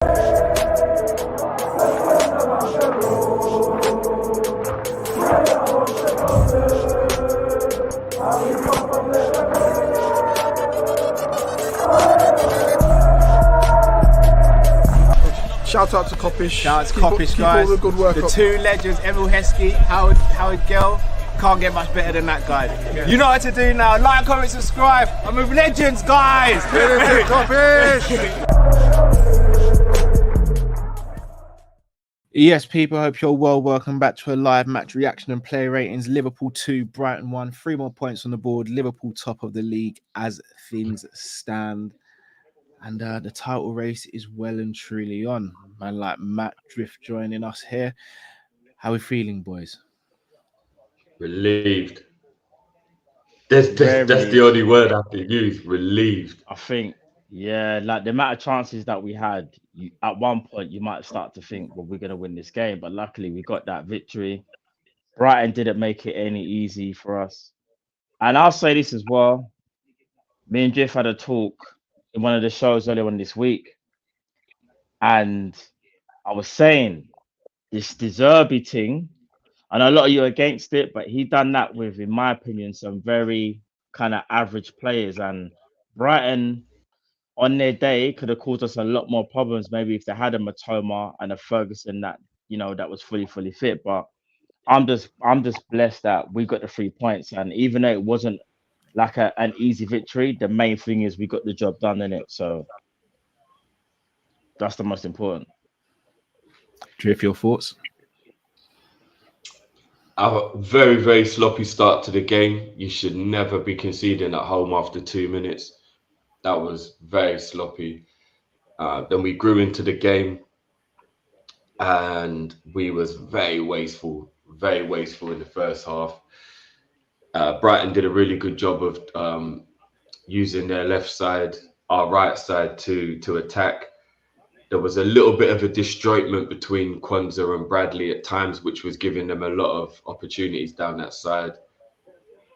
Shout out to Kop-Ish. Shout out to Kopish, guys. Keep all the good work the up. two legends, Emil Heskey, Howard Gill. Can't get much better than that guy. Yeah. You know what to do now. Like, comment, subscribe. I'm with legends, guys. Kop-Ish. Yes, people, I hope you're well. Welcome back to a live match reaction and play ratings. Liverpool 2, Brighton 1. 3 more points on the board. Liverpool top of the league as things stand. And the title race is well and truly on. Man like Matt Drift joining us here. How are we feeling, boys? Relieved. That's the only word I can use. Relieved. I think, yeah, like the amount of chances that we had, at one point you might start to think, well, we're going to win this game. But luckily we got that victory. Brighton didn't make it any easy for us. And I'll say this as well. Me and Jeff had a talk in one of the shows earlier on this week. And I was saying this De Zerbi thing, and a lot of you are against it, but he done that with, in my opinion, some very kind of average players. And Brighton, on their day, could have caused us a lot more problems, maybe if they had a Matoma and a Ferguson that, you know, that was fully fit. But I'm just blessed that we got the 3 points. And even though it wasn't like an easy victory, the main thing is we got the job done in it. So that's the most important. Drift, your thoughts? A very, very sloppy start to the game. You should never be conceding at home after 2 minutes. That was very sloppy. Then we grew into the game and we was very wasteful in the first half. Brighton did a really good job of using their left side, our right side to attack. There was a little bit of a disjointment between Kwanzaa and Bradley at times, which was giving them a lot of opportunities down that side.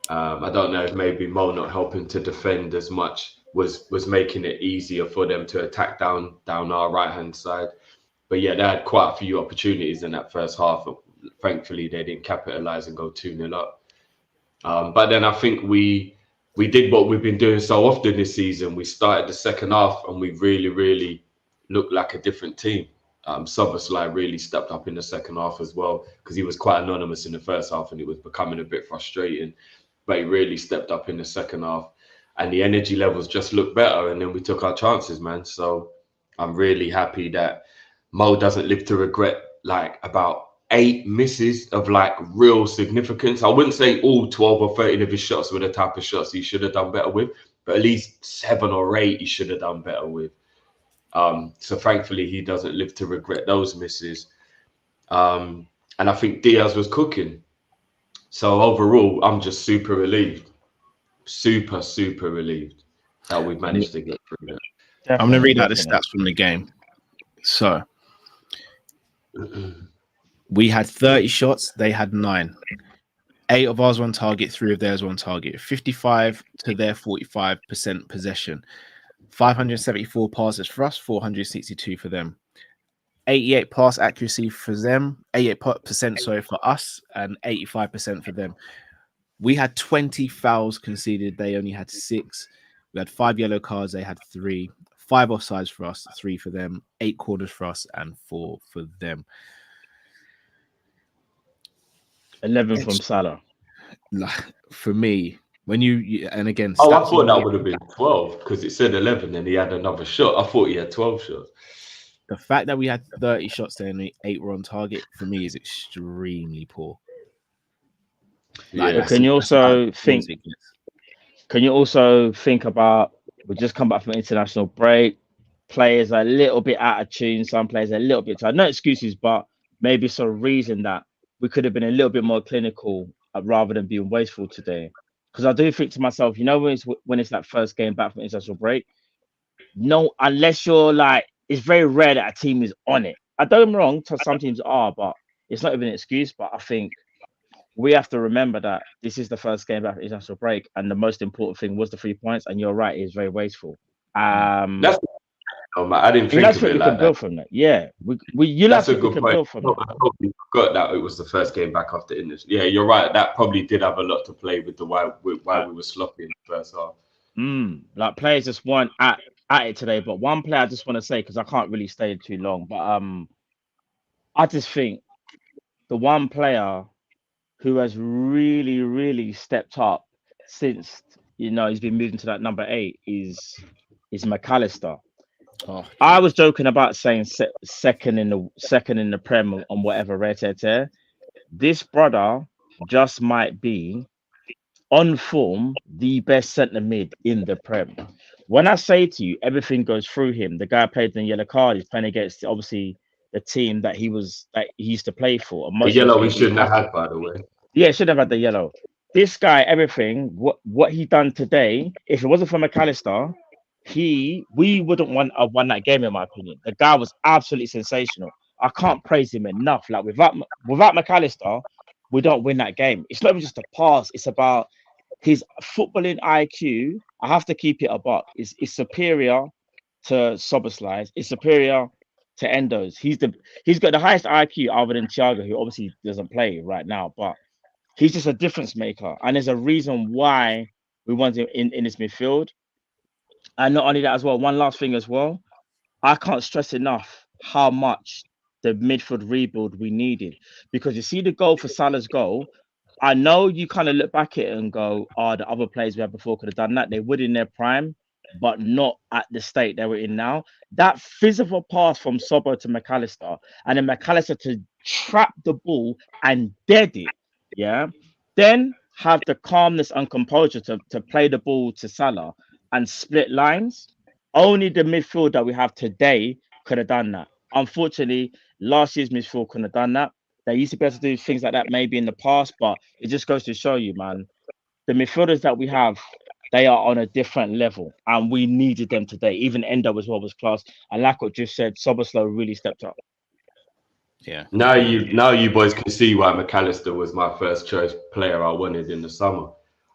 I don't know if maybe Mo not helping to defend as much was making it easier for them to attack down our right-hand side. But yeah, they had quite a few opportunities in that first half. Thankfully, they didn't capitalize and go 2-0 up. But then I think we did what we've been doing so often this season. We started the second half and we really looked like a different team. Soberslide really stepped up in the second half as well, because he was quite anonymous in the first half and it was becoming a bit frustrating. But he really stepped up in the second half and the energy levels just looked better, and then we took our chances, man. So I'm really happy that Mo doesn't live to regret like about 8 misses of like real significance. I wouldn't say all 12 or 13 of his shots were the type of shots he should have done better with, but at least 7 or 8 he should have done better with. So thankfully he doesn't live to regret those misses. And I think Diaz was cooking. So overall, I'm just super relieved. Super relieved that we've managed to get through that. Definitely. I'm going to read out the stats from the game. So we had 30 shots, they had 9. 8 of ours were on target, 3 of theirs were on target. 55 to their 45% possession. 574 passes for us, 462 for them. 88 pass accuracy for them, 88% sorry for us, and 85% for them. We had 20 fouls conceded, they only had 6. We had 5 yellow cards, they had 3. 5 offsides for us, 3 for them. 8 corners for us, and 4 for them. 11 from Salah. For me, when you and again, I thought that would have been 12 because it said 11 and he had another shot. I thought he had 12 shots. The fact that we had 30 shots there and only 8 were on target for me is extremely poor. Like, can you also think about, we just come back from international break, players are a little bit out of tune, some players are a little bit tired. No excuses, but maybe it's a reason that we could have been a little bit more clinical rather than being wasteful today. Because I do think to myself, you know, when it's that first game back from international break, no, unless you're like, it's very rare that a team is on it. I don't get me wrong, some teams are, but it's not even an excuse. But I think we have to remember that this is the first game after international break, and the most important thing was the 3 points. And you're right, it's very wasteful. That's I didn't You think lads of think it we like can build that. from that? Yeah, you lads That's a think we good can point. build from that? I totally forgot that it was the first game back after illness. Yeah, you're right. That probably did have a lot to play with the why we were sloppy in the first half. Like players just weren't at it today. But one player I just want to say, because I can't really stay too long, but I just think the one player who has really, really stepped up since he's been moving to that number 8 is McAllister. Oh, I was joking about saying second in the Prem on whatever rare. This brother just might be on form the best centre mid in the Prem. When I say to you, everything goes through him. The guy played in the yellow card. He's playing against obviously the team that he used to play for. And The most of those yellow we people shouldn't have had, by the way. yeah, should have had the yellow. This guy, everything, what he done today, if it wasn't for McAllister, we wouldn't have won that game, in my opinion. The guy was absolutely sensational. I can't praise him enough. Like without McAllister, we don't win that game. It's not even just a pass, it's about his footballing IQ. I have to keep it a buck. Is superior to Soboslai's, it's superior to Endo's. He's got the highest IQ other than Thiago, who obviously doesn't play right now, but he's just a difference maker, and there's a reason why we want him in this midfield. And not only that as well, one last thing as well, I can't stress enough how much the midfield rebuild we needed. Because you see the goal for Salah's goal, I know you kind of look back at it and go, oh, the other players we had before could have done that. They would in their prime, but not at the state they were in now. That physical pass from Sobo to McAllister, and then McAllister to trap the ball and dead it, yeah, then have the calmness and composure to play the ball to Salah and split lines. Only the midfield that we have today could have done that. Unfortunately, last year's midfield couldn't have done that. They used to be able to do things like that maybe in the past, but it just goes to show you, man, the midfielders that we have, they are on a different level, and we needed them today. Even Endo as well was class. And like what just said, Soboslai really stepped up. yeah. Now you boys can see why McAllister was my first choice player I wanted in the summer.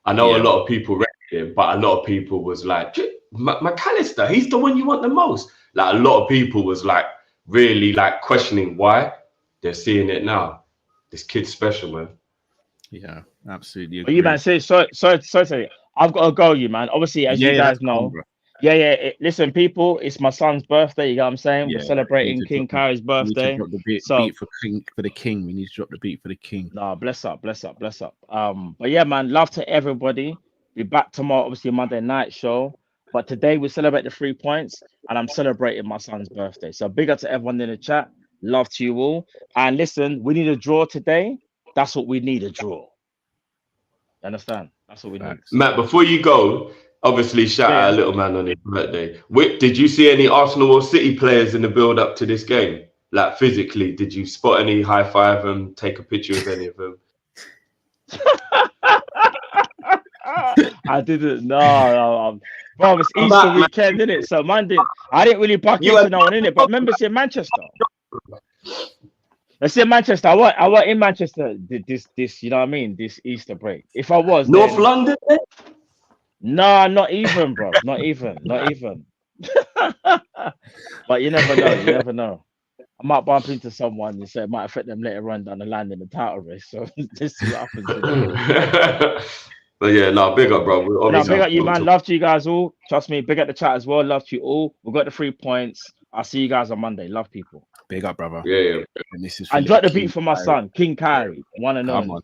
I know a lot of people rated him, but a lot of people was like, McAllister, he's the one you want the most. Like a lot of people was like really like questioning why. They're seeing it now. This kid's special, man. Yeah, absolutely. But you man, say sorry. I've got to go, you man. Obviously, as you guys know. Listen, people, it's my son's birthday. You know what I'm saying? We're celebrating King Kari's birthday. Drop the beat for the king. We need to drop the beat for the king. No, bless up. But yeah, man, love to everybody. Be back tomorrow, obviously Monday night show. But today we celebrate the 3 points, and I'm celebrating my son's birthday. So big up to everyone in the chat. Love to you all. And listen, we need a draw today. That's what we need, a draw. Understand? That's what we need. Matt, before you go, obviously shout out a little man on his birthday. Did you see any Arsenal or City players in the build up to this game? Like physically, did you spot any, high five them, take a picture with any of them? I didn't. No. Bro, it's Easter weekend, isn't it? So Monday, I didn't really buck into no one in it. But remember, it's in Manchester. Let's say Manchester. I was in Manchester this, you know what I mean? This Easter break. If I was North London. No, not even, bro. Not even. But you never know. I might bump into someone and say it might affect them later on down the line in the title race. So this is what happens. But yeah, no, big up, bro. Big up you, man. Love to you guys all. Trust me, big up the chat as well. Love to you all. We've got the 3 points. I'll see you guys on Monday. Love people. Big up, brother. Yeah. And this is and drop the beat for my son, King Kyrie. One and only. Come on.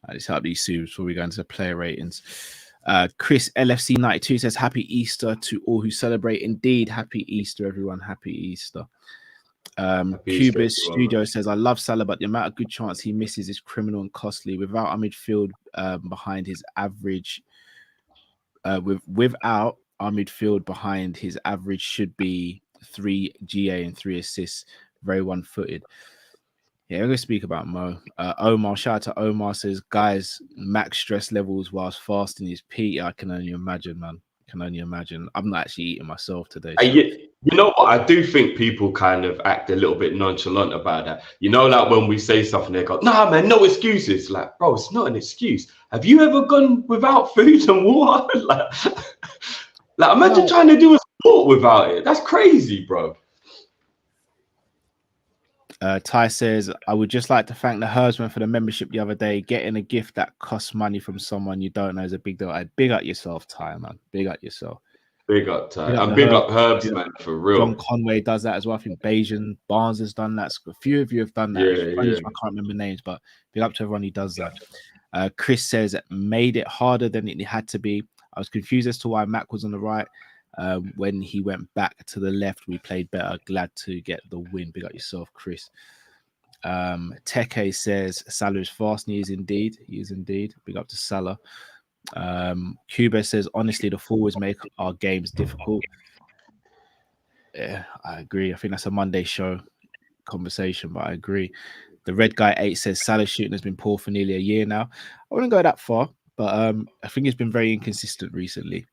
Let's help these soon before we go into player ratings. Chris LFC 92 says happy Easter to all who celebrate. Indeed, happy Easter, everyone. Happy Easter. Cubis Studio says I love Salah, but the amount of good chance he misses is criminal and costly. Without our midfield behind his average, without our midfield behind his average should be 3 GA and 3 assists. Very one-footed. Yeah, I'm going to speak about Mo. Omar, shout out to Omar, says, guys, max stress levels whilst fasting is peak. I can only imagine, man. Can only imagine. I'm not actually eating myself today. And So. you know what? I do think people kind of act a little bit nonchalant about that. You know, like when we say something, they go, "Nah, man, no excuses." Like, bro, it's not an excuse. Have you ever gone without food and water? like imagine trying to do a sport without it. That's crazy, bro. Ty says, I would just like to thank the herdsman for the membership the other day. Getting a gift that costs money from someone you don't know is a big deal. I big up yourself, Ty, man. Big up yourself. Big up, Ty. And big up Herbs, man, for real. John Conway does that as well. I think Bajan Barnes has done that. A few of you have done that. Yeah. I can't remember names, but big up to everyone who does that. Chris says, made it harder than it had to be. I was confused as to why Mac was on the right. When he went back to the left, we played better. Glad to get the win. Big up yourself, Chris. Teke says Salah is fast, and he is indeed. Big up to Salah. Cuba says, honestly, the forwards make our games difficult. Yeah, I agree. I think that's a Monday show conversation, but I agree. The Red Guy 8 says Salah's shooting has been poor for nearly a year now. I wouldn't go that far, but I think it's been very inconsistent recently.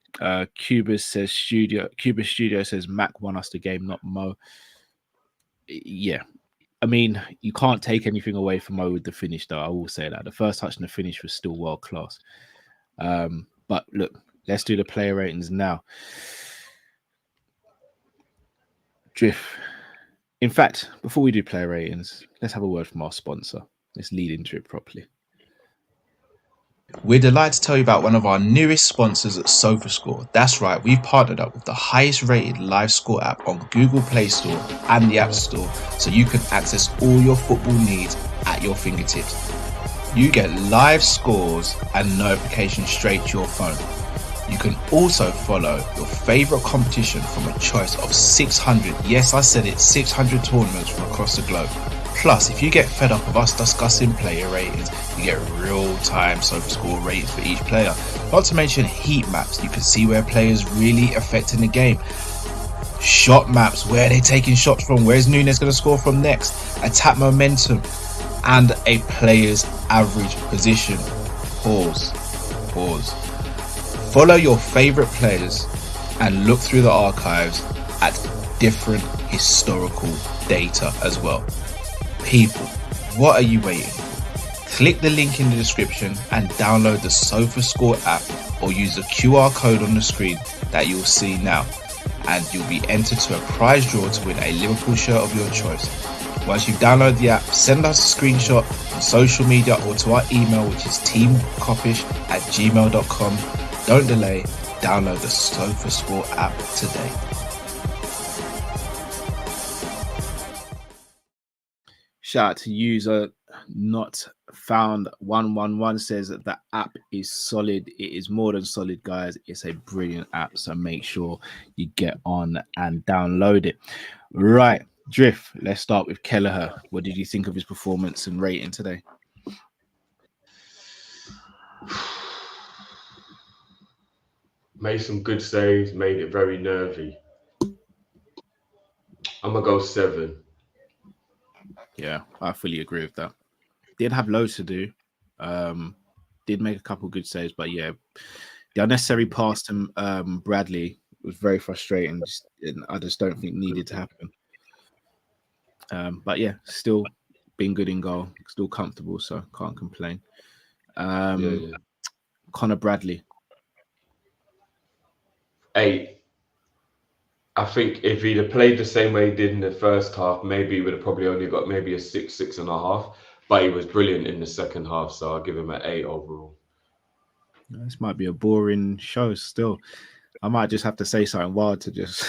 Cuba Studio says Mac won us the game, not Mo. Yeah. I mean, you can't take anything away from Mo with the finish, though. I will say that. The first touch and the finish was still world class. But look, let's do the player ratings now. Drift. In fact, before we do player ratings, let's have a word from our sponsor. Let's lead into it properly. We're delighted to tell you about one of our newest sponsors at SofaScore. That's right, we've partnered up with the highest rated live score app on Google Play Store and the App Store, so you can access all your football needs at your fingertips. You get live scores and notifications straight to your phone. You can also follow your favorite competition from a choice of 600, yes I said it, 600 tournaments from across the globe. Plus, if you get fed up of us discussing player ratings, you get real-time SofaScore ratings for each player. Not to mention heat maps, you can see where players really affecting the game. Shot maps, where are they taking shots from, where's Nunes going to score from next, attack momentum, and a player's average position. Pause. Follow your favorite players and look through the archives at different historical data as well. People, what are you waiting for? Click the link in the description and download the SofaScore app, or use the QR code on the screen that you'll see now, and you'll be entered to a prize draw to win a Liverpool shirt of your choice. Once you've downloaded the app, send us a screenshot on social media or to our email, which is teamkopish@gmail.com. Don't delay, download the SofaScore app today. Shout out to user not found 111 says that the app is solid. It is more than solid, guys. It's a brilliant app, so make sure you get on and download it. Right, Drift, let's start with Kelleher. What did you think of his performance and rating today? Made some good saves, made it very nervy. I'm gonna go 7. Yeah, I fully agree with that. Did have loads to do. Did make a couple good saves, but yeah, the unnecessary pass to Bradley was very frustrating. I just don't think needed to happen. But yeah, still being good in goal, still comfortable, so can't complain. Connor Bradley. 8. I think if he'd have played the same way he did in the first half, maybe he would have probably only got maybe a 6, 6.5. But he was brilliant in the second half, so I'll give him an 8 overall. This might be a boring show still. I might just have to say something wild to just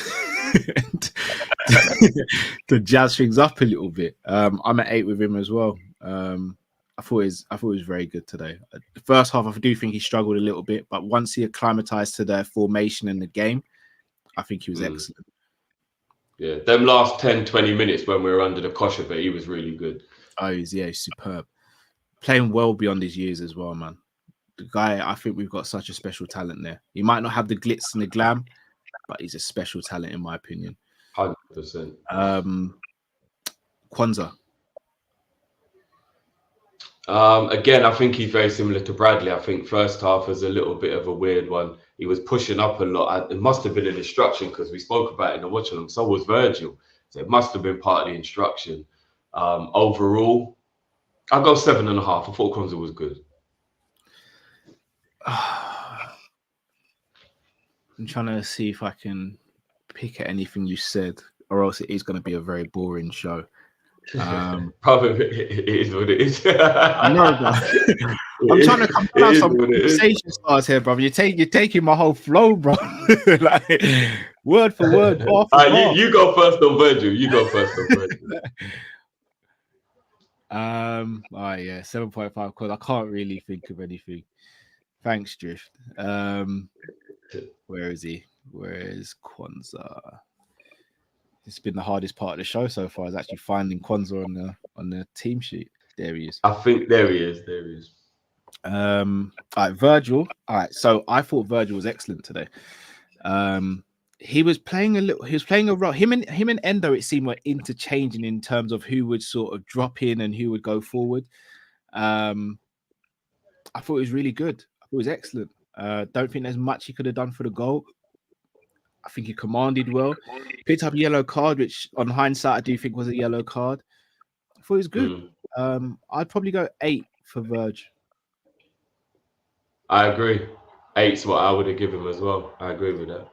to jazz things up a little bit. I'm at 8 with him as well. I thought it was very good today. The first half, I do think he struggled a little bit, but once he acclimatized to the formation and the game, I think he was excellent. Yeah, them last 10, 20 minutes when we were under the cosh of it, he was really good. Oh, he's superb. Playing well beyond his years as well, man. The guy, I think we've got such a special talent there. He might not have the glitz and the glam, but he's a special talent in my opinion. 100%. Kwanzaa. Again, I think he's very similar to Bradley. I think first half was a little bit of a weird one. He was pushing up a lot. It must have been an instruction because we spoke about it in the watch along. So was Virgil. So it must have been part of the instruction. Overall, I'll go 7.5. I thought Konza was good. I'm trying to see if I can pick at anything you said, or else it is going to be a very boring show. Probably it is what it is. I know, bro. I'm trying to come out some conversation starts here, bro. You're taking my whole flow, bro. Like word for word, bar for bar. You go first on Virgil. You go first on Virgil. All right, yeah, 7.5. Because I can't really think of anything. Thanks, Drift. Where is he? Where is Kwanzaa? It's been the hardest part of the show so far, is actually finding Kwanzaa on the team sheet. There he is. I think there he is. There he is. All right, Virgil. All right, so I thought Virgil was excellent today. He was playing a role. Him and Endo, it seemed, were interchanging in terms of who would sort of drop in and who would go forward. I thought it was really good. I thought it was excellent. Don't think there's much he could have done for the goal. I think he commanded well. Picked up a yellow card, which on hindsight I do think was a yellow card. I thought it was good. I'd probably go 8 for Virg. I agree. 8's what I would have given him as well. I agree with that.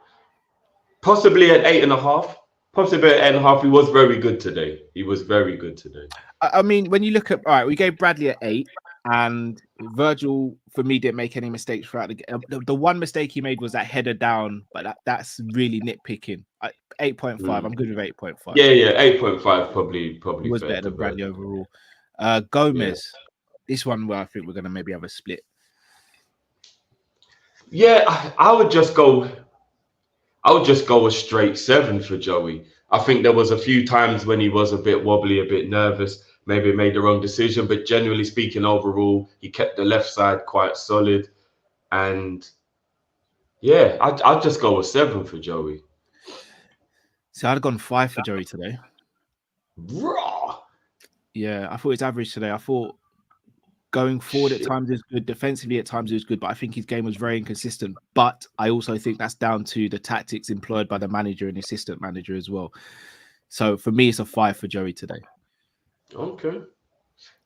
Possibly at 8.5. Possibly at 8.5. He was very good today. He was very good today. I mean, when you look at, all right, we gave Bradley at 8, and Virgil, for me, didn't make any mistakes throughout the game. The one mistake he made was that header down, but that's really nitpicking. 8.5. I'm good with 8.5. Yeah. 8.5 probably he was better than Bradley overall. Gomez, this one where I think we're going to maybe have a split. Yeah, I would just go a straight 7 for Joey. I think there was a few times when he was a bit wobbly, a bit nervous, maybe made the wrong decision, but generally speaking, overall, he kept the left side quite solid. And yeah, I'd just go a 7 for Joey. So I'd have gone 5 for Joey today. Raw. Yeah, I thought his average today. I thought going forward at times is good, defensively at times is good, but I think his game was very inconsistent. But I also think that's down to the tactics employed by the manager and assistant manager as well. So for me, it's a 5 for Joey today. Okay.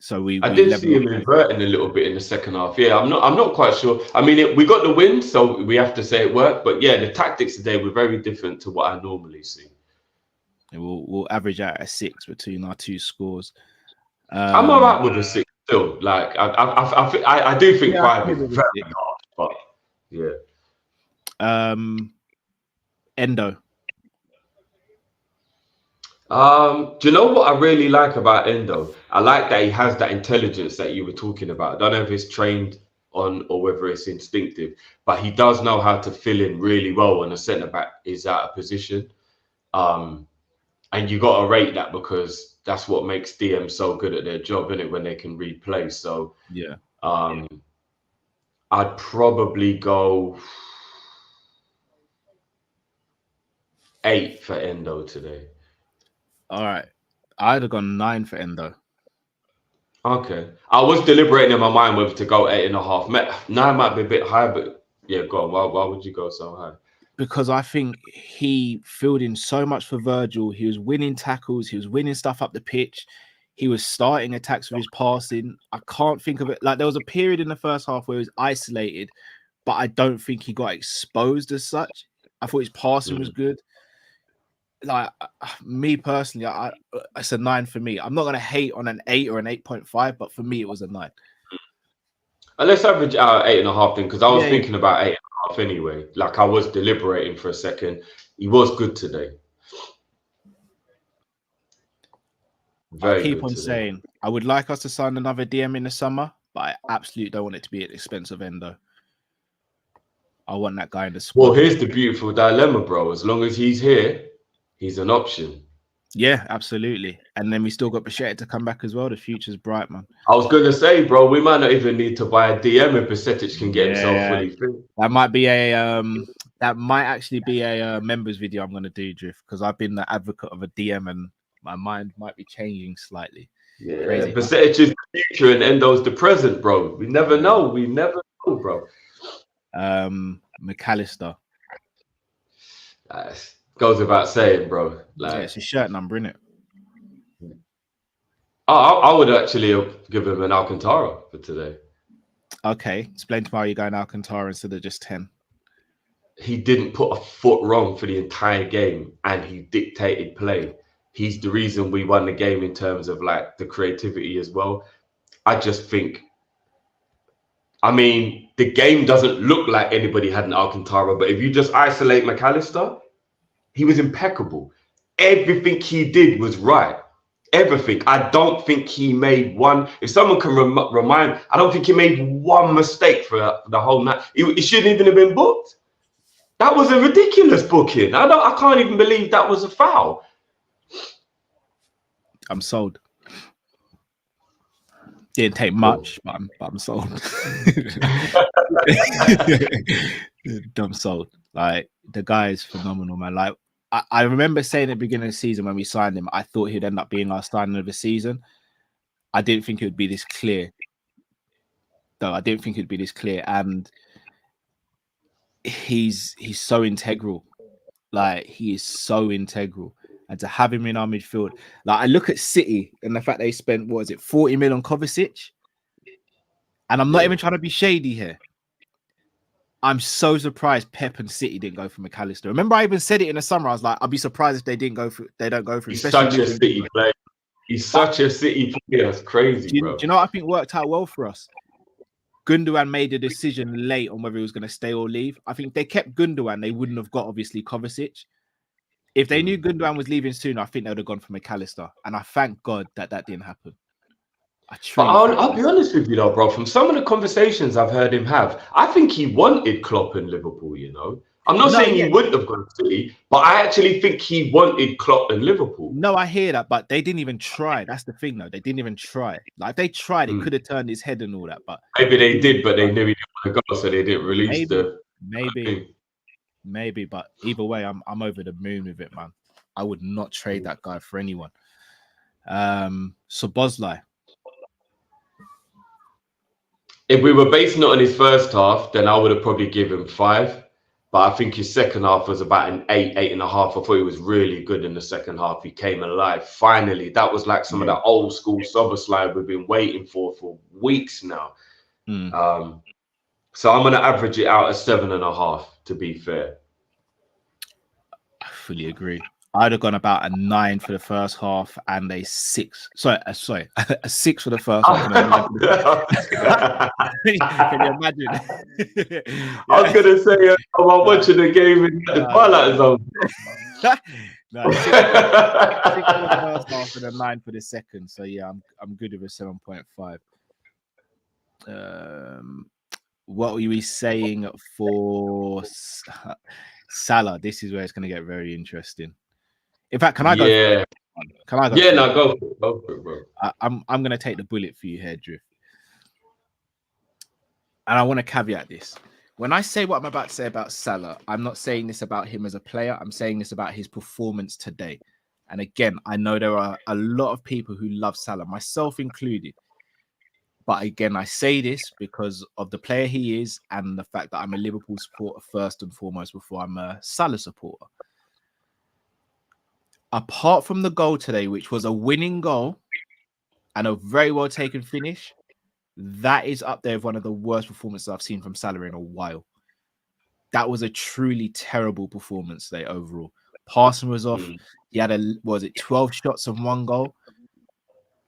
So I did see him inverting a little bit in the second half. Yeah, I'm not quite sure. I mean, we got the win, so we have to say it worked. But yeah, the tactics today were very different to what I normally see. We'll average out a 6 between our two scores. I'm all right with a 6 still. Like I do think 5 is very hard, but yeah. Endo. Do you know what I really like about Endo? I like that he has that intelligence that you were talking about. I don't know if it's trained on or whether it's instinctive, but he does know how to fill in really well when a centre back is out of position. And you got to rate that because that's what makes DM so good at their job, isn't it? When they can replay. So yeah, I'd probably go 8 for Endo today. All right. I'd have gone 9 for Endo. Okay. I was deliberating in my mind whether to go 8.5. 9 might be a bit high, but yeah, go on. Why would you go so high? Because I think he filled in so much for Virgil. He was winning tackles. He was winning stuff up the pitch. He was starting attacks with his passing. I can't think of it. Like, there was a period in the first half where he was isolated, but I don't think he got exposed as such. I thought his passing was good. Like, me personally, it's a 9 for me. I'm not going to hate on an 8 or an 8.5, but for me, it was a 9. Let's average out 8.5 then, because I was thinking about 8.5 anyway. Like, I was deliberating for a second. He was good today. I keep on saying, I would like us to sign another DM in the summer, but I absolutely don't want it to be at the expense of Endo. I want that guy in the squad. Well, here's the beautiful dilemma, bro. As long as he's here, he's an option. Yeah, absolutely. And then we still got Bichette to come back as well. The future's bright, man. I was going to say, bro, we might not even need to buy a DM if Bichette can get himself fully fit. That might be that might actually be a members video I'm going to do, Drift, because I've been the advocate of a DM and my mind might be changing slightly. Yeah, Bichette is the future and Endo's the present, bro. We never know. We never know, bro. McAllister. Goes without saying, bro. Yeah, it's a shirt number, innit? I would actually give him an Alcantara for today. Okay, explain to me why you're going Alcantara instead of just 10. He didn't put a foot wrong for the entire game, and he dictated play. He's the reason we won the game in terms of like the creativity as well. I just think, I mean, the game doesn't look like anybody had an Alcantara, but if you just isolate McAllister, he was impeccable. Everything he did was right. Everything. I don't think he made one. If someone can remind, I don't think he made one mistake for the whole night. It shouldn't even have been booked. That was a ridiculous booking. I can't even believe that was a foul. I'm sold. Didn't take much, but I'm sold. I'm sold. Like, the guy is phenomenal, man. Like, I remember saying at the beginning of the season when we signed him, I thought he'd end up being our signing of the season. I didn't think it would be this clear. Though I didn't think it'd be this clear. And he's so integral. Like, he is so integral. And to have him in our midfield, like, I look at City and the fact they spent, what is it, 40 million on Kovacic? And I'm not even trying to be shady here. I'm so surprised Pep and City didn't go for McAllister. Remember, I even said it in the summer. I was like, I'd be surprised if they don't go for. He's such a City player. He's such a City player. It's crazy, bro. Do you know what I think worked out well for us? Gundogan made a decision late on whether he was going to stay or leave. I think if they kept Gundogan, they wouldn't have got, obviously, Kovacic. If they knew Gundogan was leaving soon, I think they would have gone for McAllister. And I thank God that didn't happen. I'll be honest with you though, bro. From some of the conversations I've heard him have, I think he wanted Klopp in Liverpool, you know. I'm not saying he wouldn't have gone to City, but I actually think he wanted Klopp in Liverpool. No, I hear that, but they didn't even try. That's the thing, though. They didn't even try. Like, if they tried, it could have turned his head and all that. But maybe they did, but they knew he didn't want to go, so they didn't release Maybe. But either way, I'm over the moon with it, man. I would not trade that guy for anyone. Szoboszlai. If we were basing it on his first half, then I would have probably given him 5. But I think his second half was about an 8, 8.5. I thought he was really good in the second half. He came alive. Finally, that was like some of that old school Szoboszlai we've been waiting for weeks now. So I'm going to average it out at 7.5, to be fair. I fully agree. I'd have gone about a 9 for the first half and a 6. Sorry, a 6 for the first half. Can you imagine? I was going to say, I'm watching the game in the twilight zone. No, 6 for the first half and a 9 for the second. So yeah, I'm good with a 7.5. What were we saying for Salah? This is where it's going to get very interesting. In fact, can I go? Yeah. Can I go? Yeah, no, go for it. Go for it, bro. I'm going to take the bullet for you here, Drift. And I want to caveat this. When I say what I'm about to say about Salah, I'm not saying this about him as a player. I'm saying this about his performance today. And again, I know there are a lot of people who love Salah, myself included. But again, I say this because of the player he is and the fact that I'm a Liverpool supporter first and foremost before I'm a Salah supporter. Apart from the goal today, which was a winning goal and a very well taken finish, that is up there with one of the worst performances I've seen from Salah in a while. That was a truly terrible performance today overall. Passing was off. He had 12 shots and 1 goal.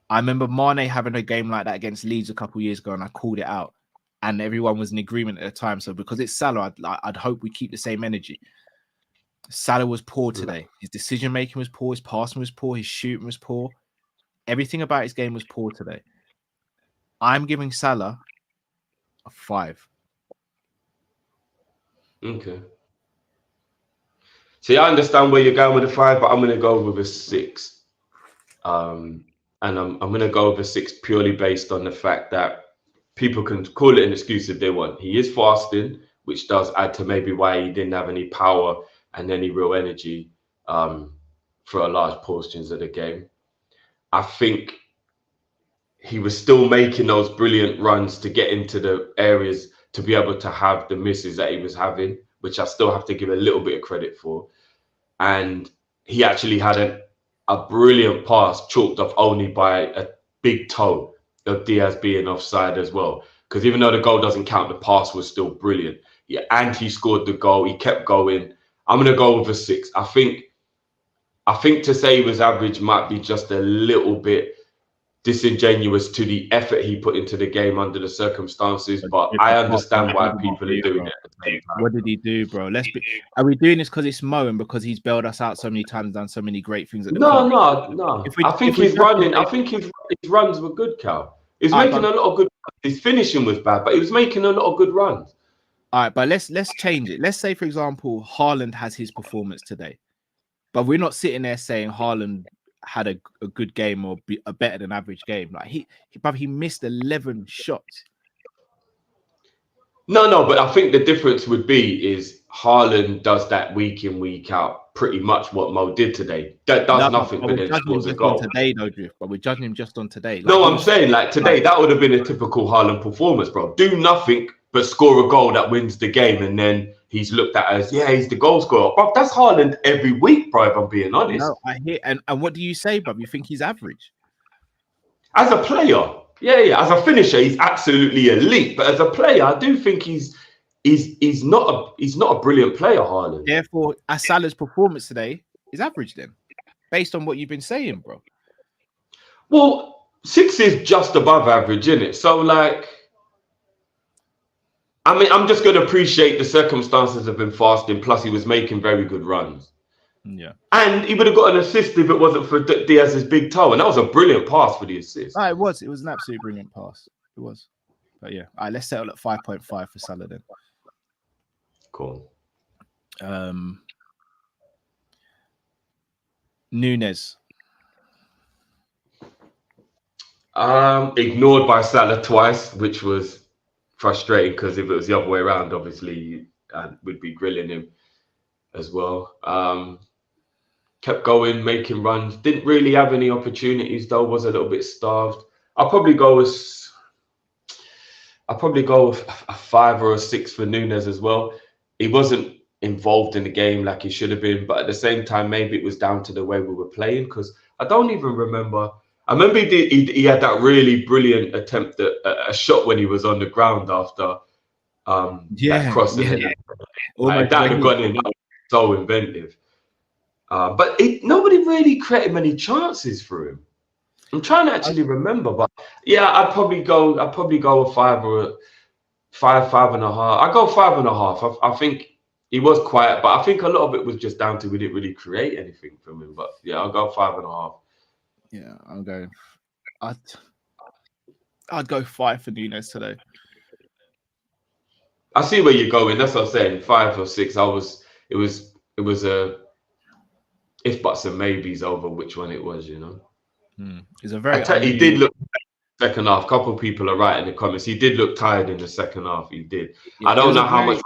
I remember Mane having a game like that against Leeds a couple of years ago, and I called it out. And everyone was in agreement at the time. So because it's Salah, I'd hope we keep the same energy. Salah was poor today. His decision-making was poor. His passing was poor. His shooting was poor. Everything about his game was poor today. I'm giving Salah a 5. Okay. See, I understand where you're going with a 5, but I'm going to go with a 6. And I'm going to go with a 6 purely based on the fact that people can call it an excuse if they want. He is fasting, which does add to maybe why he didn't have any power and any real energy for a large portions of the game. I think he was still making those brilliant runs to get into the areas to be able to have the misses that he was having, which I still have to give a little bit of credit for. And he actually had a brilliant pass chalked off only by a big toe of Diaz being offside as well. Because even though the goal doesn't count, the pass was still brilliant. Yeah, and he scored the goal. He kept going. I'm going to go with a 6. I think to say he was average might be just a little bit disingenuous to the effort he put into the game under the circumstances, but I understand why people are doing it at the same time. What did he do, bro? Are we doing this because it's Mo and because he's bailed us out so many times, done so many great things at the club? No. I think his runs were good, Cal. He's making a lot of good runs. His finishing was bad, but he was making a lot of good runs. All right, but let's change it. Let's say, for example, Haaland has his performance today, but we're not sitting there saying Haaland had a good game or a better than average game. Like he missed 11 shots. No, but I think the difference would be is Haaland does that week in, week out, pretty much what Mo did today. That does nothing but then scores a goal. Today, though, Drift, but we're judging him just on today. Like, no, I'm saying like today, that would have been a typical Haaland performance, bro. Do nothing but score a goal that wins the game, and then he's looked at as, he's the goal scorer. But that's Haaland every week, bro, if I'm being honest. No, I hear, and what do you say, bro? You think he's average? As a player, yeah. As a finisher, he's absolutely elite. But as a player, I do think he's not a brilliant player, Haaland. Therefore, Salah's performance today is average then, based on what you've been saying, bro. Well, 6 is just above average, isn't it? So, like, I mean, I'm just going to appreciate the circumstances of him fasting. Plus, he was making very good runs. Yeah. And he would have got an assist if it wasn't for Diaz's big toe. And that was a brilliant pass for the assist. It was. It was an absolutely brilliant pass. It was. But yeah. All right, let's settle at 5.5 for Salah then. Cool. Nunes. Ignored by Salah twice, which was frustrating because if it was the other way around, obviously we'd be grilling him as well. Kept going, making runs. Didn't really have any opportunities though. Was a little bit starved. I'll probably go with a 5 or a 6 for Nunes as well. He wasn't involved in the game like he should have been, but at the same time, maybe it was down to the way we were playing because I don't even remember. I remember he had that really brilliant attempt at a shot when he was on the ground after that cross. That had gone in. That was so inventive. But nobody really created many chances for him. I'm trying to actually remember, but yeah, I'd probably go a 5 or a 5.5. I go 5.5. I think he was quiet, but I think a lot of it was just down to we didn't really create anything from him. But yeah, I'll go 5.5. Yeah, I'm going. I'd go 5 for Nunes today. I see where you're going. That's what I'm saying. 5 or 6. It was a if buts and maybes over which one it was. You know. It's a very. He did look second half. A couple of people are right in the comments. He did look tired in the second half. He did. Yeah, I don't know how much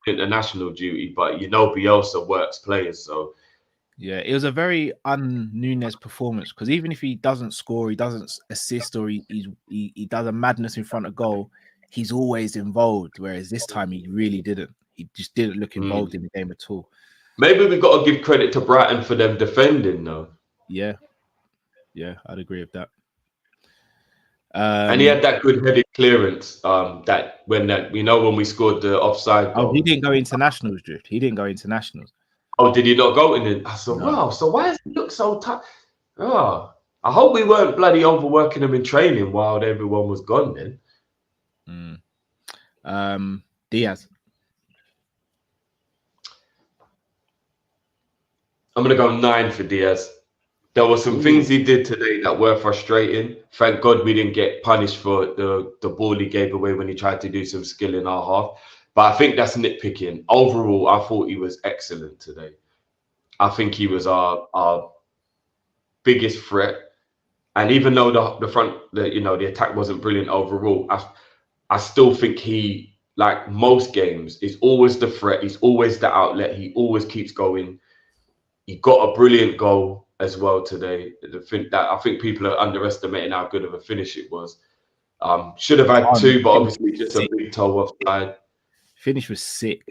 international duty, but you know Bielsa works players, so. Yeah, it was a very un-Nunes performance because even if he doesn't score, he doesn't assist, or he does a madness in front of goal, he's always involved. Whereas this time he really didn't. He just didn't look involved in the game at all. Maybe we got to give credit to Brighton for them defending, though. Yeah, I'd agree with that. And he had that good headed clearance. When we scored the offside goal. Oh, he didn't go internationals, Drift. He didn't go internationals. Oh, did he not go in it? I said, wow, so why does he look so tight? Oh, I hope we weren't bloody overworking him in training while everyone was gone then. Diaz. I'm going to go 9 for Diaz. There were some things he did today that were frustrating. Thank God we didn't get punished for the ball he gave away when he tried to do some skill in our half. But I think that's nitpicking. Overall, I thought he was excellent today. I think he was our biggest threat. And even though the attack wasn't brilliant overall, I still think he, like most games, is always the threat. He's always the outlet. He always keeps going. He got a brilliant goal as well today. I think people are underestimating how good of a finish it was. Should have had 2, but obviously just a big toe offside. Finish was sick.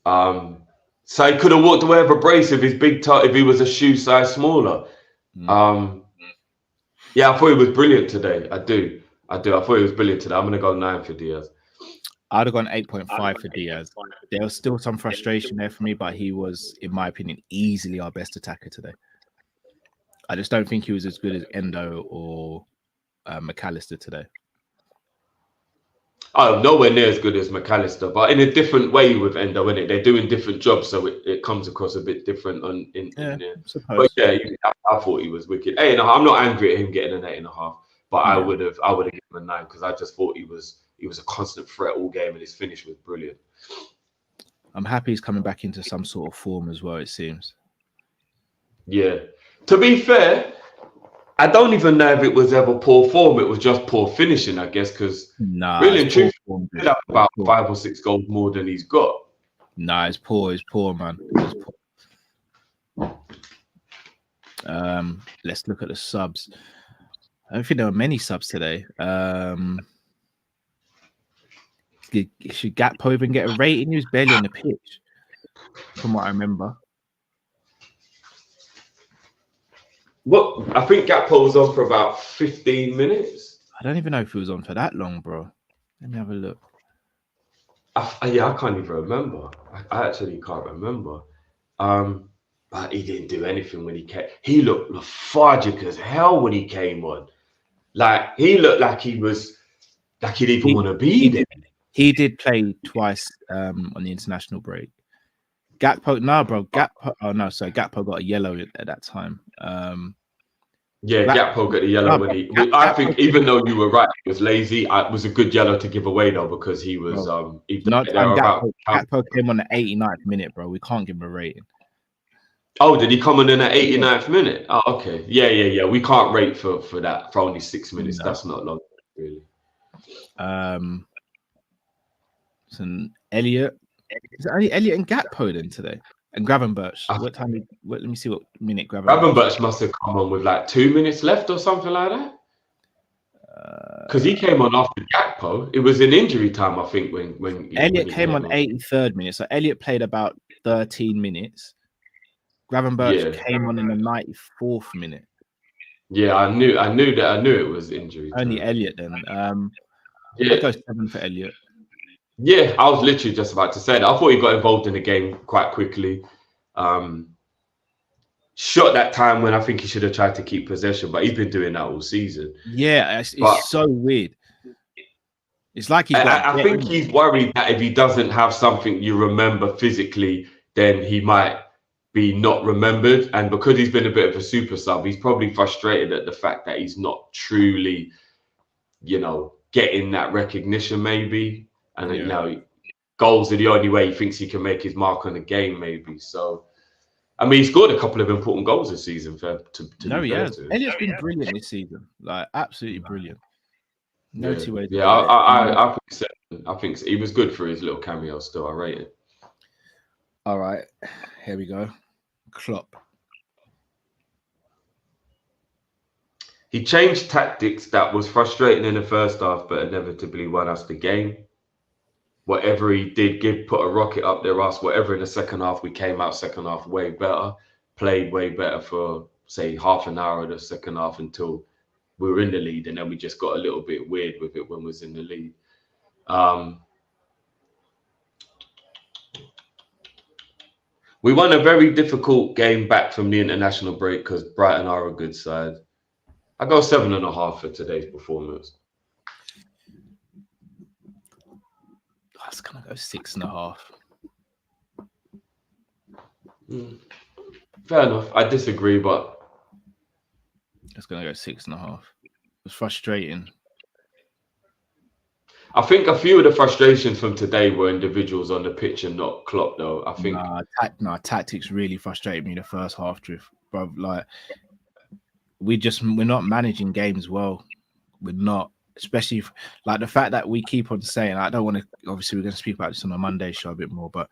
So he could have walked away with a brace if his big toe, if he was a shoe size smaller. Yeah, I thought he was brilliant today. I do. I thought he was brilliant today. I'm going to go 9 for Diaz. I'd have gone 8.5 for Diaz. There was still some frustration there for me, but he was, in my opinion, easily our best attacker today. I just don't think he was as good as Endo or McAllister today. Oh, nowhere near as good as McAllister, but in a different way with Endo, innit? They're doing different jobs, so it comes across a bit different in there. But yeah, I thought he was wicked. 8.5. I'm not angry at him getting an 8.5, but I would have given him a 9 because I just thought he was a constant threat all game, and his finish was brilliant. I'm happy he's coming back into some sort of form as well, it seems. Yeah. To be fair, I don't even know if it was ever poor form. It was just poor finishing, I guess, because really and truthfully, he had about 5 or 6 goals more than he's got. Nah, it's poor. It's poor, man. It's poor. Let's look at the subs. I don't think there were many subs today. Should Gakpo even get a rating? He was barely on the pitch, from what I remember. What? I think Gakpo was on for about 15 minutes. I don't even know if he was on for that long, bro. Let me have a look. I can't even remember. I actually can't remember. But he didn't do anything when he came. He looked lethargic as hell when he came on. Like, he looked like he was, like he didn't even want to be there. He did play twice on the international break. Gakpo, no, bro. Gakpo got a yellow at that time. Gakpo got a yellow when he. I think even though you were right, he was lazy. It was a good yellow to give away though because he was. Gakpo came on the 89th minute, bro. We can't give him a rating. Oh, did he come on in the 89th minute? Oh, okay. Yeah. We can't rate for that for only 6 minutes. No. That's not long, really. So Elliot. Is it only Elliot and Gakpo then today? And Gravenberch. What time? Let me see what minute Gravenberch must have come on with like 2 minutes left or something like that. Because he came on after Gakpo. It was in injury time, I think, when Elliot came on 83rd minute. So Elliot played about 13 minutes. Gravenberch came on in the 94th minute. Yeah, I knew it was injury time. Only Elliot then. I'll go 7 for Elliot. Yeah, I was literally just about to say that. I thought he got involved in the game quite quickly. Shot that time when I think he should have tried to keep possession, but he's been doing that all season. Yeah, it's so weird. It's like I think he's worried that if he doesn't have something you remember physically, then he might be not remembered. And because he's been a bit of a super sub, he's probably frustrated at the fact that he's not truly, getting that recognition maybe. And goals are the only way he thinks he can make his mark on the game, maybe. So, I mean, he scored a couple of important goals this season. He has. Elliot's been brilliant this season, like absolutely brilliant. No two ways. Yeah, I think so. I think so. He was good for his little cameo. Still, I rate it. All right, here we go. Klopp. He changed tactics that was frustrating in the first half, but inevitably won us the game. Whatever he did, put a rocket up their ass. Whatever in the second half, we came out second half way better, played way better for say half an hour of the second half until we were in the lead, and then we just got a little bit weird with it when we was in the lead. We won a very difficult game back from the international break because Brighton are a good side. I go 7.5 for today's performance. I was gonna go 6.5. Fair enough. I disagree, but I was gonna go 6.5. It was frustrating. I think a few of the frustrations from today were individuals on the pitch and not Klopp, though. I think tactics really frustrated me the first half, Drift, bro. Like we're not managing games well. We're not. Especially like the fact that we keep on saying, I don't want to, obviously we're going to speak about this on a Monday show a bit more, but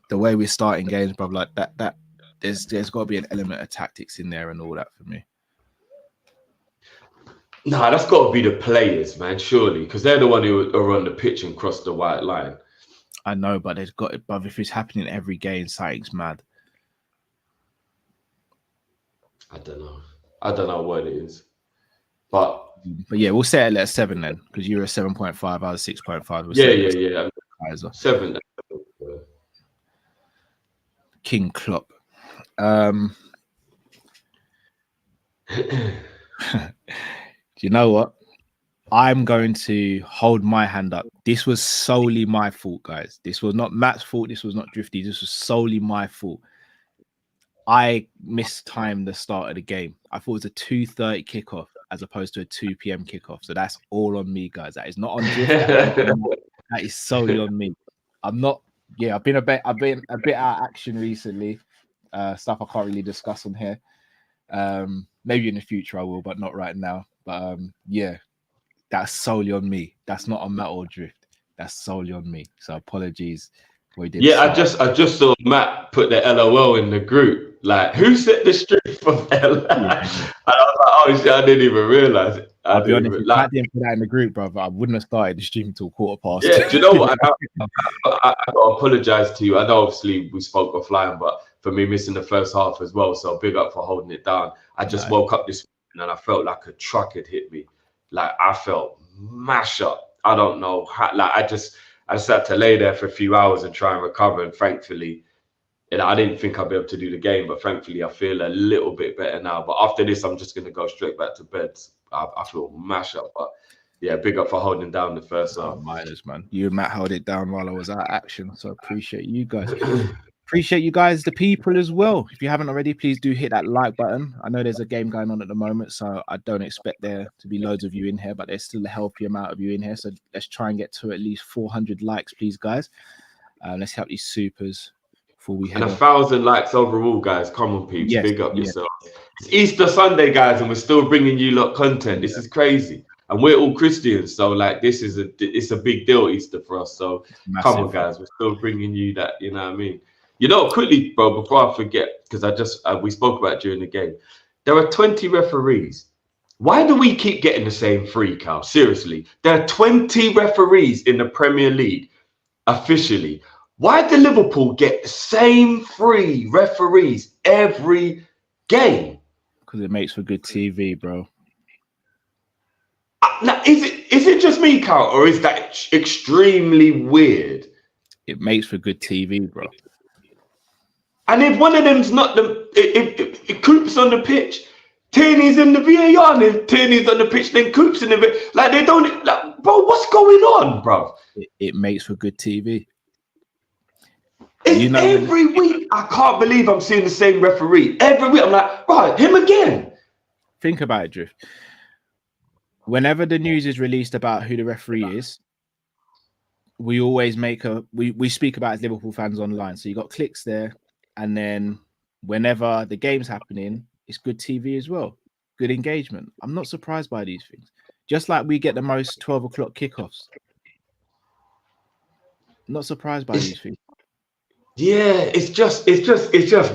the way we're starting games, bro, like that there's got to be an element of tactics in there and all that for me. Nah, that's got to be the players, man. Surely, because they're the one who are on the pitch and cross the white line. I know, but they've got it. But if it's happening every game, something's mad. I don't know. I don't know what it is, but yeah, we'll set it at 7 then, because you're a 7.5, I was 6.5. Yeah. 7. King Klopp. Do you know what? I'm going to hold my hand up. This was solely my fault, guys. This was not Matt's fault. This was not Drifty. This was solely my fault. I mistimed the start of the game. I thought it was a 2:30 kickoff as opposed to a 2 p.m. kickoff. So that's all on me, guys. That is not on Drift. That is solely on me. I'm not. Yeah, I've been a bit out of action recently. Stuff I can't really discuss on here. Maybe in the future I will, but not right now. But yeah, that's solely on me. That's not on Matt or Drift. That's solely on me. So apologies. Yeah, I just saw Matt put the LOL in the group. Like, who set the stream from LOL? And I was like, oh shit, I didn't even realize it. I'll be honest, if I didn't put that in the group, brother, I wouldn't have started the stream until 2:15. Yeah, do you know what? I got to apologize to you. I know obviously we spoke offline, but for me missing the first half as well, so big up for holding it down. I just woke up this morning and I felt like a truck had hit me. Like, I felt mash up. I don't know how, like, I just had to lay there for a few hours and try and recover. And thankfully, I didn't think I'd be able to do the game, but thankfully I feel a little bit better now. But after this, I'm just going to go straight back to bed. I feel mash up. But yeah, big up for holding down the first half. Miners, man. You and Matt held it down while I was out of action. So appreciate you guys. Appreciate you guys, the people as well. If you haven't already, please do hit that like button. I know there's a game going on at the moment, so I don't expect there to be loads of you in here, but there's still a healthy amount of you in here. So let's try and get to at least 400 likes, please, guys. Let's help these supers before we head. And 1,000 likes overall, guys. Come on, peeps. Yes, big up yourselves. It's Easter Sunday, guys, and we're still bringing you lot content. This is crazy. And we're all Christians, so like this is it's a big deal, Easter, for us. So come on, guys, we're still bringing you that, you know what I mean? You know, quickly, bro, before I forget, because we spoke about it during the game. There are 20 referees. Why do we keep getting the same 3, Cal? Seriously. There are 20 referees in the Premier League officially. Why do Liverpool get the same 3 referees every game? Because it makes for good TV, bro. Now, is it just me, Cal, or is that extremely weird? It makes for good TV, bro. And if one of them's not if Coop's on the pitch, Tierney's in the VAR, and if Tierney's on the pitch, then Coop's in the VAR. Like, they don't, like, bro, what's going on, bro? It makes for good TV. It's every week. I can't believe I'm seeing the same referee. Every week, I'm like, right, him again. Think about it, Drift. Whenever the news is released about who the referee is, we always we speak about as Liverpool fans online. So you got clicks there. And then whenever the game's happening, it's good TV as well. Good engagement. I'm not surprised by these things. Just like we get the most 12 o'clock kickoffs. Not surprised by these things. Yeah, it's just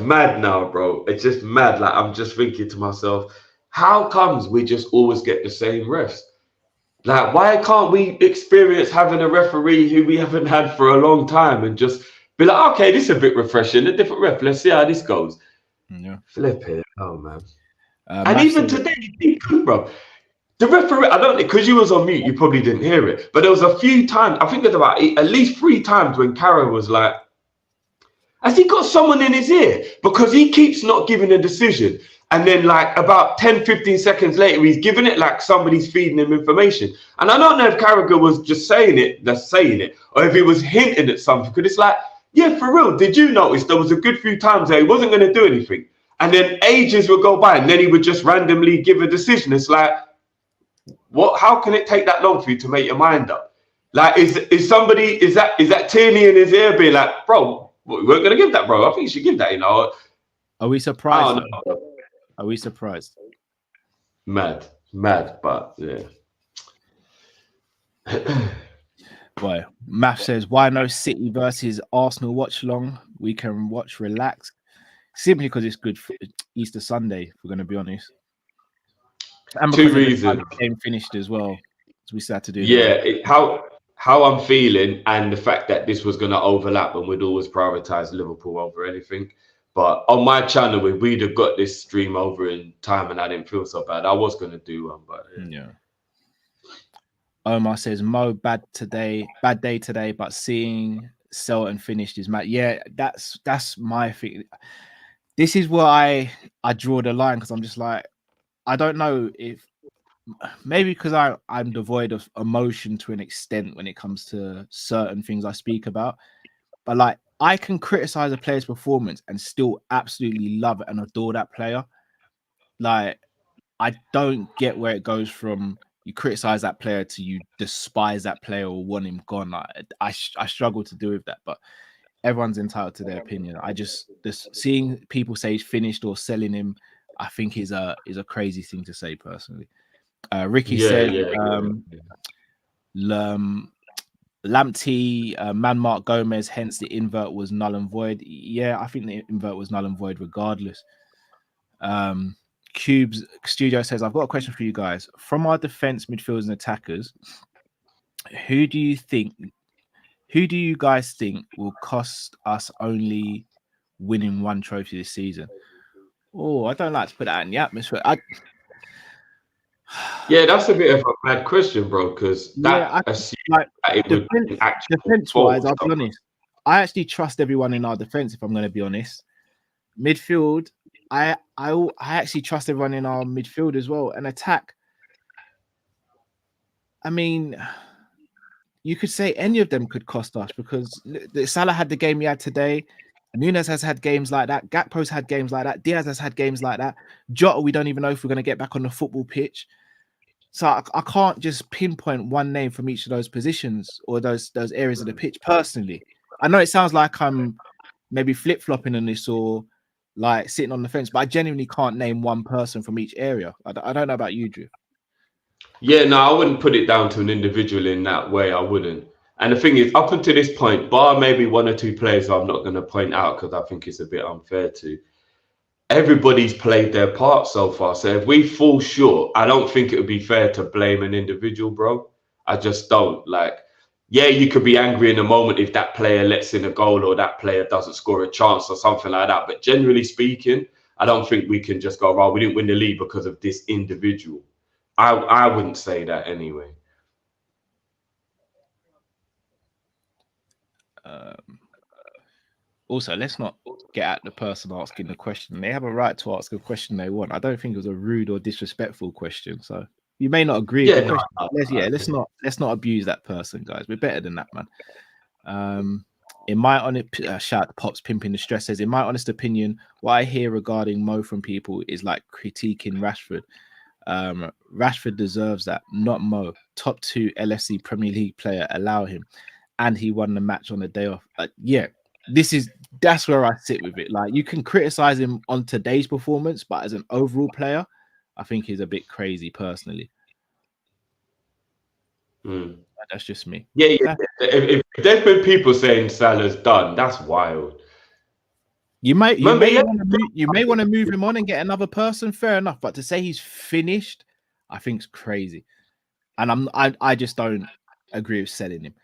mad now, bro. It's just mad. Like, I'm just thinking to myself, how comes we just always get the same refs? Like, why can't we experience having a referee who we haven't had for a long time and just be like, okay, this is a bit refreshing, a different ref. Let's see how this goes. Yeah. Flip it. Oh, man. And even today, bro, the referee, I don't know, because you was on mute, you probably didn't hear it. But there was a few times, I think there's about at least 3 times when Kara was like, has he got someone in his ear? Because he keeps not giving a decision. And then like about 10, 15 seconds later, he's giving it like somebody's feeding him information. And I don't know if Carragher was just saying it, or if he was hinting at something. Because it's like, yeah, for real, did you notice there was a good few times that he wasn't going to do anything? And then ages would go by and then he would just randomly give a decision. It's like, what? How can it take that long for you to make your mind up? Like, is that Tierney in his ear being like, bro, we weren't going to give that, bro. I think you should give that, you know. Are we surprised? Are we surprised? Mad, but yeah. Boy, Math says, why no City versus Arsenal watch long? We can watch relax. Simply because it's good for Easter Sunday, if we're going to be honest. And Two because of the reasons. time the game finished as well, so we still had to do Yeah, how I'm feeling, and the fact that this was going to overlap, and we'd always prioritize Liverpool over anything. But on my channel, if we'd have got this stream over in time and I didn't feel so bad, I was going to do one. But Yeah. Omar says Mo bad day today, but seeing Selton finished is mad. Yeah, that's my thing. This is where I draw the line, because I'm just like, I don't know if maybe because I'm devoid of emotion to an extent when it comes to certain things I speak about, but like I can criticize a player's performance and still absolutely love it and adore that player. Like, I don't get where it goes from you criticize that player to you despise that player or want him gone. Like, I struggle to do with that, but everyone's entitled to their opinion. Seeing people say he's finished or selling him, I think is a crazy thing to say personally. Ricky said, Lamptey, Mark Gomez, hence the invert was null and void. Yeah, I think the invert was null and void regardless. Cubes Studio says, I've got a question for you guys. From our defense, midfielders, and attackers, who do you guys think will cost us only winning one trophy this season? Oh, I don't like to put that in the atmosphere. Yeah, that's a bit of a bad question, bro, because defense-wise, I'll be honest, I actually trust everyone in our defense, if I'm going to be honest. Midfield, I actually trust everyone in our midfield as well. And attack, I mean, you could say any of them could cost us, because Salah had the game he had today. Nunes has had games like that. Gakpo's had games like that. Diaz has had games like that. Jota, we don't even know if we're going to get back on the football pitch. So I can't just pinpoint one name from each of those positions or those areas of the pitch personally. I know it sounds like I'm maybe flip-flopping on this or like sitting on the fence, but I genuinely can't name one person from each area. I don't know about you, Drew. Yeah, no, I wouldn't put it down to an individual in that way. I wouldn't. And the thing is, up until this point, bar maybe one or two players I'm not going to point out because I think it's a bit unfair to, everybody's played their part so far. So if we fall short, I don't think it would be fair to blame an individual, bro. I just don't. Like, yeah, you could be angry in a moment if that player lets in a goal or that player doesn't score a chance or something like that. But generally speaking, I don't think we can just go, right, we didn't win the league because of this individual. I wouldn't say that anyway. Also, let's not get at the person asking the question. They have a right to ask a question they want. I don't think it was a rude or disrespectful question. So you may not agree with the question. Let's not abuse that person, guys. We're better than that, man. In my honest shout, Pops pimping the stress says, in my honest opinion, what I hear regarding Mo from people is like critiquing Rashford. Rashford deserves that, not Mo. Top 2 LFC Premier League player, allow him, and he won the match on the day off. Yeah, that's where I sit with it. Like, you can criticize him on today's performance, but as an overall player, I think he's a bit crazy personally. That's just me. Yeah. If there's been people saying Salah's done, that's wild. You may want to move him on and get another person. Fair enough, but to say he's finished, I think is crazy, and I just don't agree with selling him.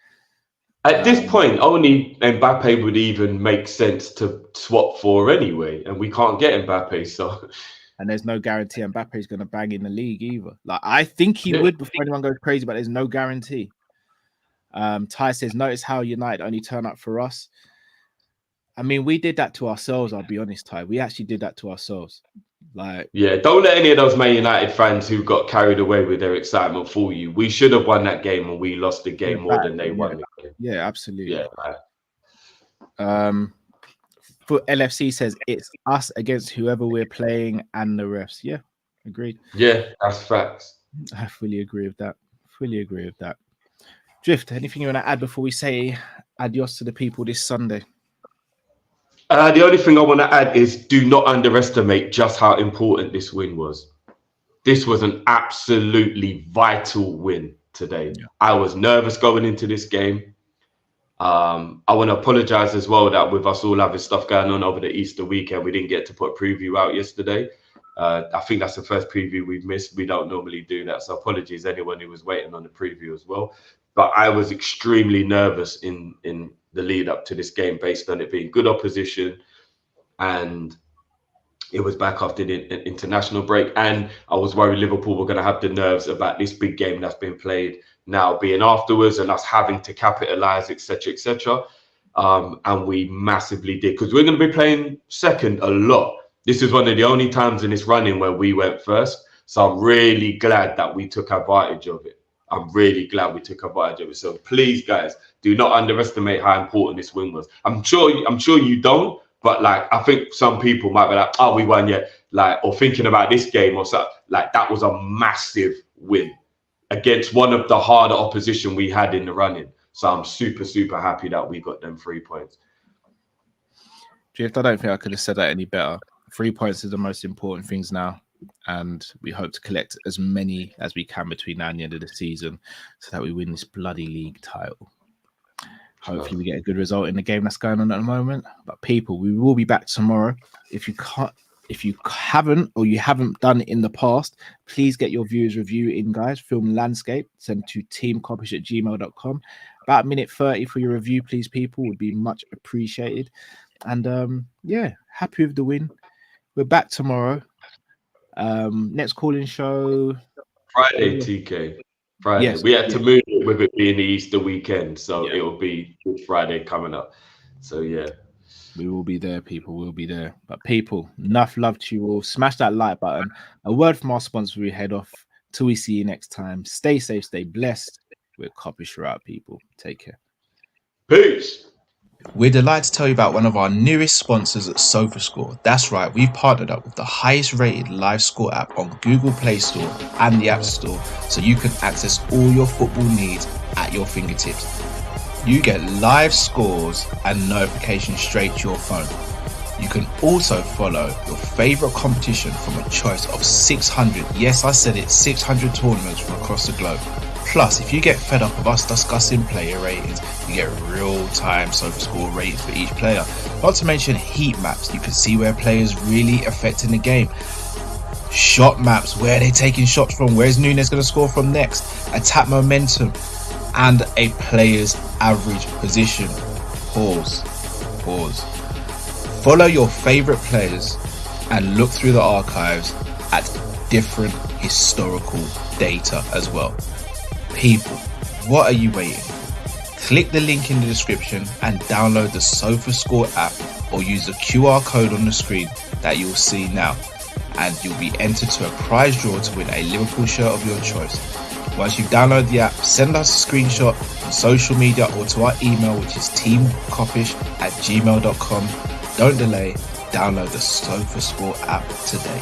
At this point, only Mbappe would even make sense to swap for anyway, and we can't get Mbappe, so. And there's no guarantee Mbappe is going to bang in the league either. Like, I think he would before anyone goes crazy, but there's no guarantee. Ty says, notice how United only turn up for us. I mean, we did that to ourselves, I'll be honest, Ty. We actually did that to ourselves. Like, yeah, don't let any of those Man United fans who got carried away with their excitement fool you. We should have won that game, and we lost the game more than they won the game. Yeah, absolutely. Yeah. For LFC says it's us against whoever we're playing and the refs. Yeah, agreed. Yeah, that's facts. I fully agree with that. Drift, anything you want to add before we say adios to the people this Sunday? The only thing I want to add is do not underestimate just how important this win was. This was an absolutely vital win today. Yeah. I was nervous going into this game. I want to apologize as well that with us all having stuff going on over the Easter weekend, we didn't get to put a preview out yesterday. I think that's the first preview we've missed. We don't normally do that, so apologies anyone who was waiting on the preview as well. But I was extremely nervous in the lead up to this game based on it being good opposition, and it was back after the international break, and I was worried Liverpool were going to have the nerves about this big game that's been played now being afterwards and us having to capitalise, etc., etc. And we massively did, because we're going to be playing second a lot. This is one of the only times in this running where we went first. So I'm really glad that we took advantage of it. I'm really glad we took advantage of it. So please, guys, do not underestimate how important this win was. I'm sure you don't, but like I think some people might be like, "Oh, we won yet," like, or thinking about this game or something. Like that was a massive win against one of the harder opposition we had in the running. So I'm super, super happy that we got them 3 points. Drift, I don't think I could have said that any better. 3 points is the most important things now, and we hope to collect as many as we can between now and the end of the season so that we win this bloody league title. Hopefully we get a good result in the game that's going on at the moment. But people, we will be back tomorrow. If you haven't done it in the past, please get your viewers review in, guys. Film landscape, send to teamkopish@gmail.com. About minute 30 for your review, please, people, would be much appreciated. And yeah, happy with the win. We're back tomorrow. Next call-in show Friday, TK. Friday. Yes. We had to move it with it being the Easter weekend, so it will be Good Friday coming up. So yeah, we will be there, people. We'll be there. But people, enough love to you all. Smash that like button. A word from our sponsor. We head off. Till we see you next time. Stay safe. Stay blessed. We're Kopish out, people. Take care. Peace. We're delighted to tell you about one of our newest sponsors at SofaScore. That's right, we've partnered up with the highest rated live score app on Google Play Store and the App Store, so you can access all your football needs at your fingertips. You get live scores and notifications straight to your phone. You can also follow your favorite competition from a choice of 600, yes I said it, 600 tournaments from across the globe. Plus, if you get fed up of us discussing player ratings, you get real-time SofaScore ratings for each player. Not to mention heat maps, you can see where players really affecting the game. Shot maps, where are they taking shots from, where's Nunes going to score from next, attack momentum, and a player's average position. Pause. Follow your favourite players and look through the archives at different historical data as well. People, what are you waiting for? Click the link in the description and download the SofaScore app, or use the QR code on the screen that you'll see now, and you'll be entered to a prize draw to win a Liverpool shirt of your choice. Once you've downloaded the app, send us a screenshot on social media or to our email, which is teamkopish@gmail.com. Don't delay, download the SofaScore app today.